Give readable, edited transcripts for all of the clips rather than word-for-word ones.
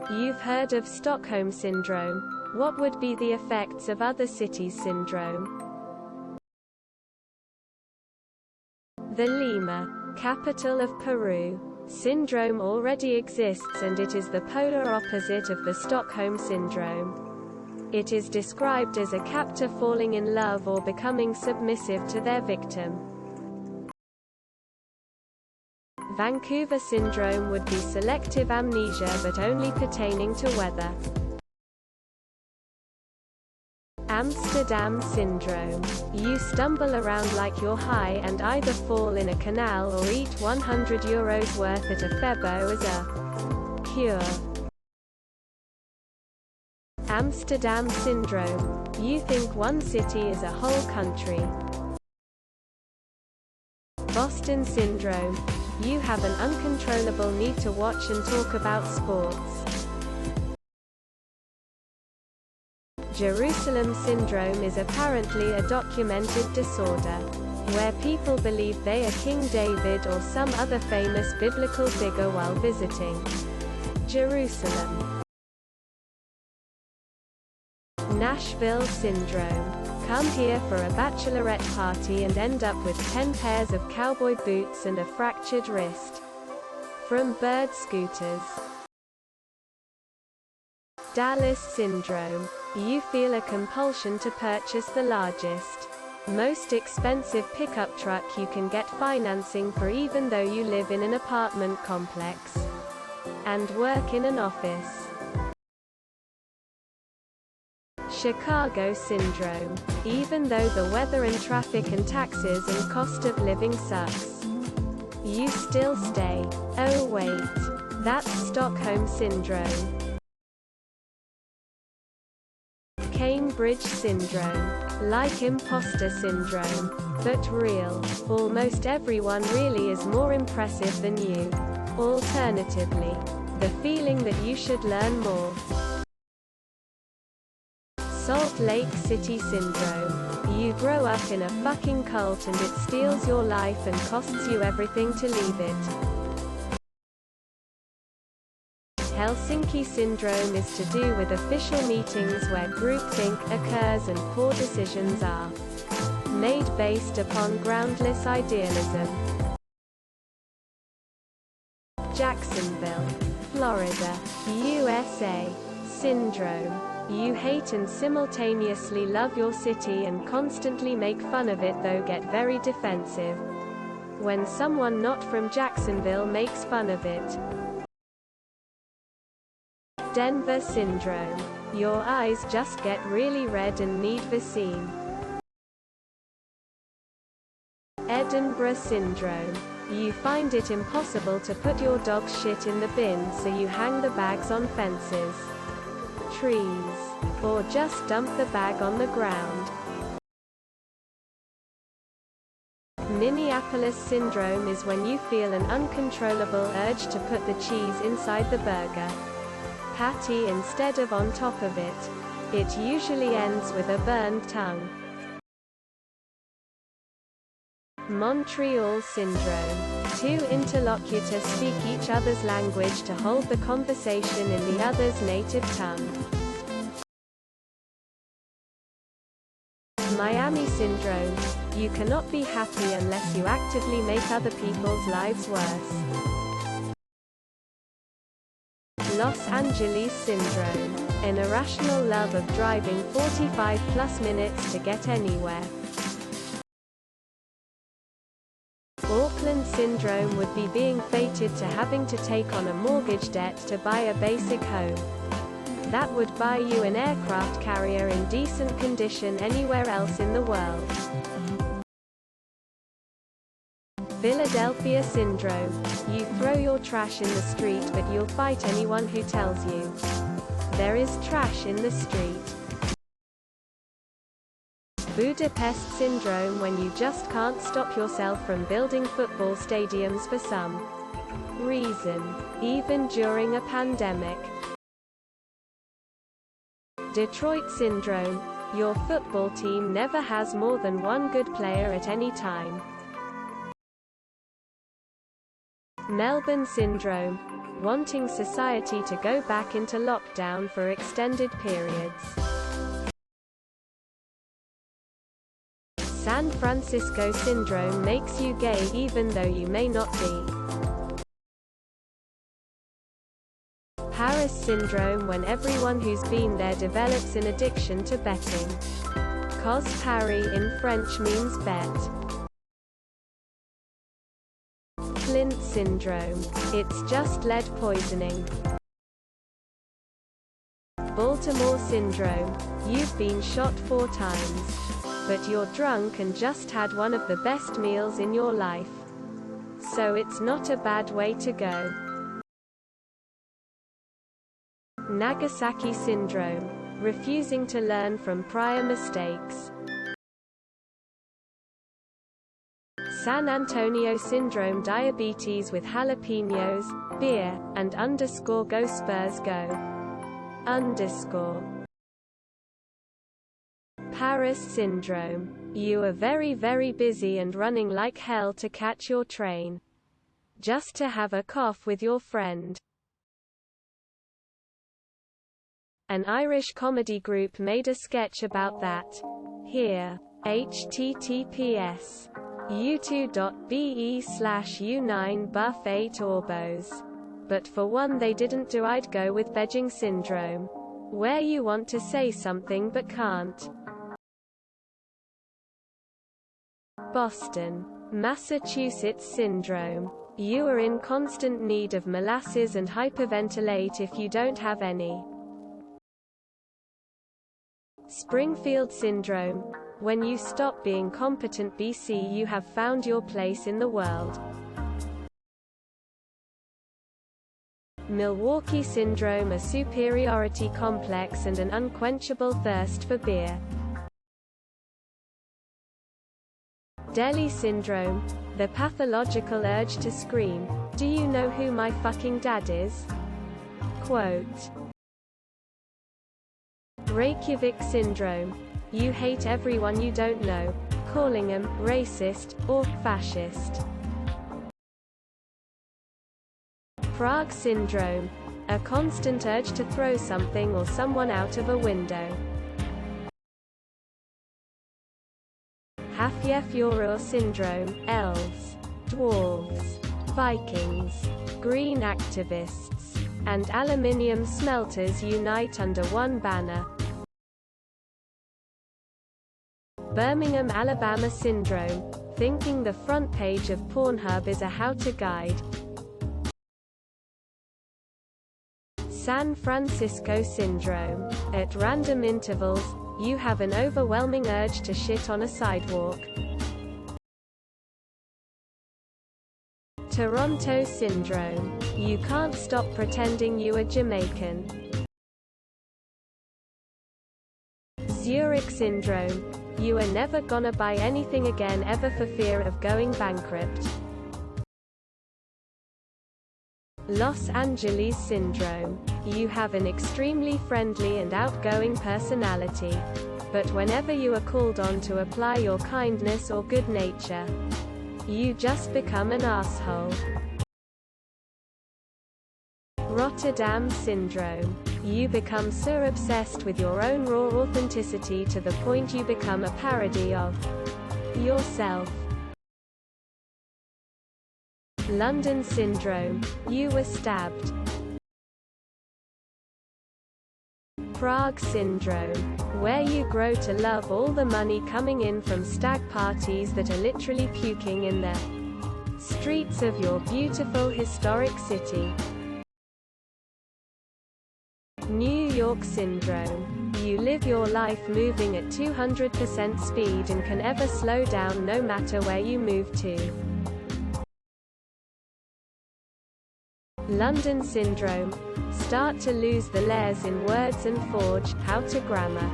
You've heard of Stockholm Syndrome. What would be the effects of other cities' syndrome? The Lima, capital of Peru, syndrome already exists, and it is the polar opposite of the Stockholm Syndrome. It is described as a captor falling in love or becoming submissive to their victim. Vancouver Syndrome would be selective amnesia, but only pertaining to weather. Amsterdam Syndrome. You stumble around like you're high and either fall in a canal or eat €100 worth at a Febo as a cure. Amsterdam Syndrome. You think one city is a whole country. Boston Syndrome. You have an uncontrollable need to watch and talk about sports. Jerusalem Syndrome is apparently a documented disorder, where people believe they are King David or some other famous biblical figure while visiting Jerusalem. Nashville Syndrome. Come here for a bachelorette party and end up with 10 pairs of cowboy boots and a fractured wrist from bird scooters. Dallas Syndrome. You feel a compulsion to purchase the largest, most expensive pickup truck you can get financing for, even though you live in an apartment complex and work in an office. Chicago Syndrome. Even though the weather and traffic and taxes and cost of living sucks, you still stay. Oh wait, that's Stockholm Syndrome. Cambridge Syndrome. Like imposter syndrome, but real. Almost everyone really is more impressive than you. Alternatively, the feeling that you should learn more. Salt Lake City Syndrome. You grow up in a fucking cult and it steals your life and costs you everything to leave it. Helsinki Syndrome is to do with official meetings where groupthink occurs and poor decisions are made based upon groundless idealism. Jacksonville, Florida, USA. Syndrome. You hate and simultaneously love your city and constantly make fun of it, though get very defensive when someone not from Jacksonville makes fun of it. Denver Syndrome. Your eyes just get really red and need Vaseline. Edinburgh Syndrome. You find it impossible to put your dog's shit in the bin, so you hang the bags on fences, trees, or just dump the bag on the ground. Minneapolis Syndrome is when you feel an uncontrollable urge to put the cheese inside the burger patty instead of on top of it. It usually ends with a burned tongue. Montreal Syndrome. Two interlocutors speak each other's language to hold the conversation in the other's native tongue. Miami Syndrome. You cannot be happy unless you actively make other people's lives worse. Los Angeles Syndrome. An irrational love of driving 45+ minutes to get anywhere. Auckland Syndrome would be being fated to having to take on a mortgage debt to buy a basic home that would buy you an aircraft carrier in decent condition anywhere else in the world. Philadelphia Syndrome. You throw your trash in the street, but you'll fight anyone who tells you there is trash in the street. Budapest Syndrome. When you just can't stop yourself from building football stadiums for some reason, even during a pandemic. Detroit Syndrome. Your football team never has more than one good player at any time. Melbourne Syndrome. wanting society to go back into lockdown for extended periods. San Francisco Syndrome makes you gay even though you may not be. Paris Syndrome, when everyone who's been there develops an addiction to betting. Cause Paris in French means bet. Flint Syndrome. It's just lead poisoning. Baltimore Syndrome. You've been shot 4 times. But you're drunk and just had one of the best meals in your life. So it's not a bad way to go. Nagasaki Syndrome. Refusing to learn from prior mistakes. San Antonio Syndrome. Diabetes with jalapenos, beer, and _go Spurs go. Paris Syndrome. You are very busy and running like hell to catch your train. Just to have a cough with your friend. An Irish comedy group made a sketch about that. Here. https u2.be/u9buff8orbos. But for one they didn't do. I'd go with Beijing Syndrome. Where you want to say something but can't. Boston, Massachusetts Syndrome. You are in constant need of molasses and hyperventilate if you don't have any. Springfield Syndrome. When you stop being competent BC, you have found your place in the world. Milwaukee Syndrome. A superiority complex and an unquenchable thirst for beer. Delhi Syndrome. The pathological urge to scream, "Do you know who my fucking dad is?" Quote. Reykjavik Syndrome. You hate everyone you don't know, calling them racist or fascist. Prague Syndrome. A constant urge to throw something or someone out of a window. Hafjafjörður Syndrome. Elves, dwarves, Vikings, green activists, and aluminium smelters unite under one banner. Birmingham, Alabama Syndrome. Thinking the front page of Pornhub is a how-to guide. San Francisco Syndrome. At random intervals, you have an overwhelming urge to shit on a sidewalk. Toronto Syndrome. You can't stop pretending you are Jamaican. Zurich Syndrome. You are never gonna buy anything again ever for fear of going bankrupt. Los Angeles Syndrome. You have an extremely friendly and outgoing personality. But whenever you are called on to apply your kindness or good nature, you just become an asshole. Rotterdam Syndrome. You become so obsessed with your own raw authenticity to the point you become a parody of yourself. London Syndrome. You were stabbed. Prague Syndrome. Where you grow to love all the money coming in from stag parties that are literally puking in the streets of your beautiful historic city. New York Syndrome. You live your life moving at 200% speed and can never slow down no matter where you move to. London Syndrome. Start to lose the layers in words and forge how to grammar.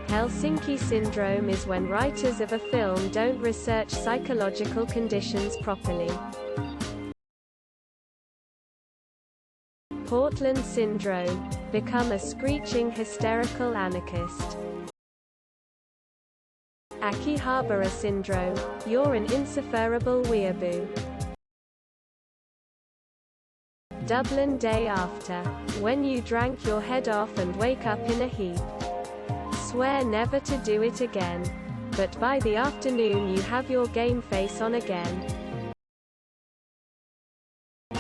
Helsinki Syndrome is when writers of a film don't research psychological conditions properly. Portland Syndrome. Become a screeching hysterical anarchist. Akihabara Syndrome. You're an insufferable weeaboo. Dublin day after, when you drank your head off and wake up in a heap. Swear never to do it again. But by the afternoon you have your game face on again.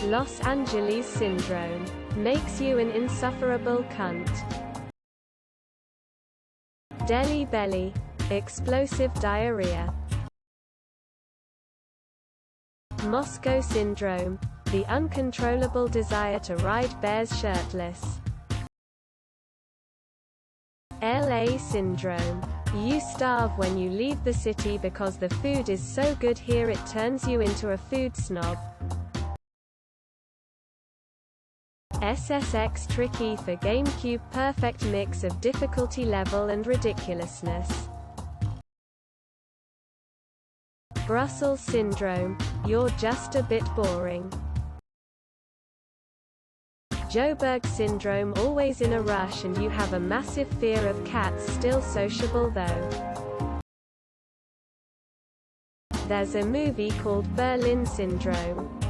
Los Angeles Syndrome. Makes you an insufferable cunt. Delhi belly. Explosive diarrhea. Moscow Syndrome. The uncontrollable desire to ride bears shirtless. LA Syndrome. You starve when you leave the city because the food is so good here it turns you into a food snob. SSX Tricky for GameCube. Perfect mix of difficulty level and ridiculousness. Brussels Syndrome. You're just a bit boring. Joburg Syndrome. Always in a rush and you have a massive fear of cats. Still sociable though. There's a movie called Berlin Syndrome.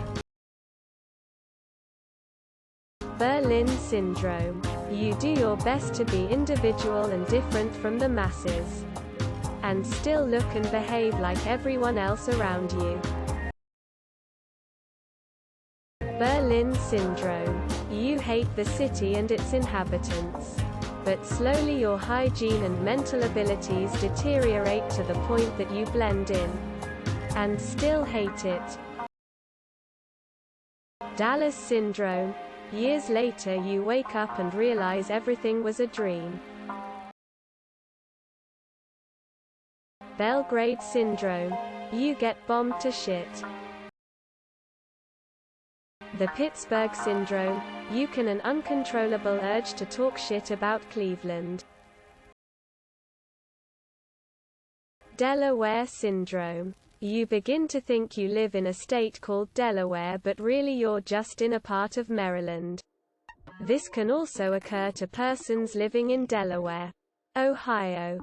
Berlin Syndrome. You do your best to be individual and different from the masses. And still look and behave like everyone else around you. Berlin Syndrome. You hate the city and its inhabitants. But slowly your hygiene and mental abilities deteriorate to the point that you blend in. And still hate it. Dallas Syndrome. Years later you wake up and realize everything was a dream. Belgrade Syndrome. You get bombed to shit. The Pittsburgh Syndrome. You can an uncontrollable urge to talk shit about Cleveland. Delaware Syndrome. You begin to think you live in a state called Delaware but really you're just in a part of Maryland. This can also occur to persons living in Delaware, Ohio.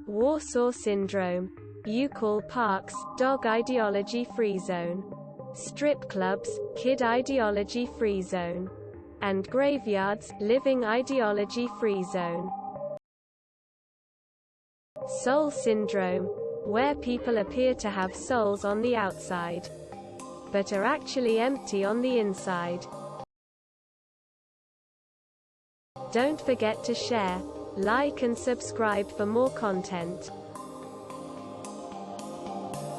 Warsaw Syndrome. You call parks, dog ideology free zone. Strip clubs, kid ideology free zone. And graveyards, living ideology free zone. Soul Syndrome. Where people appear to have souls on the outside, but are actually empty on the inside. Don't forget to share, like and subscribe for more content.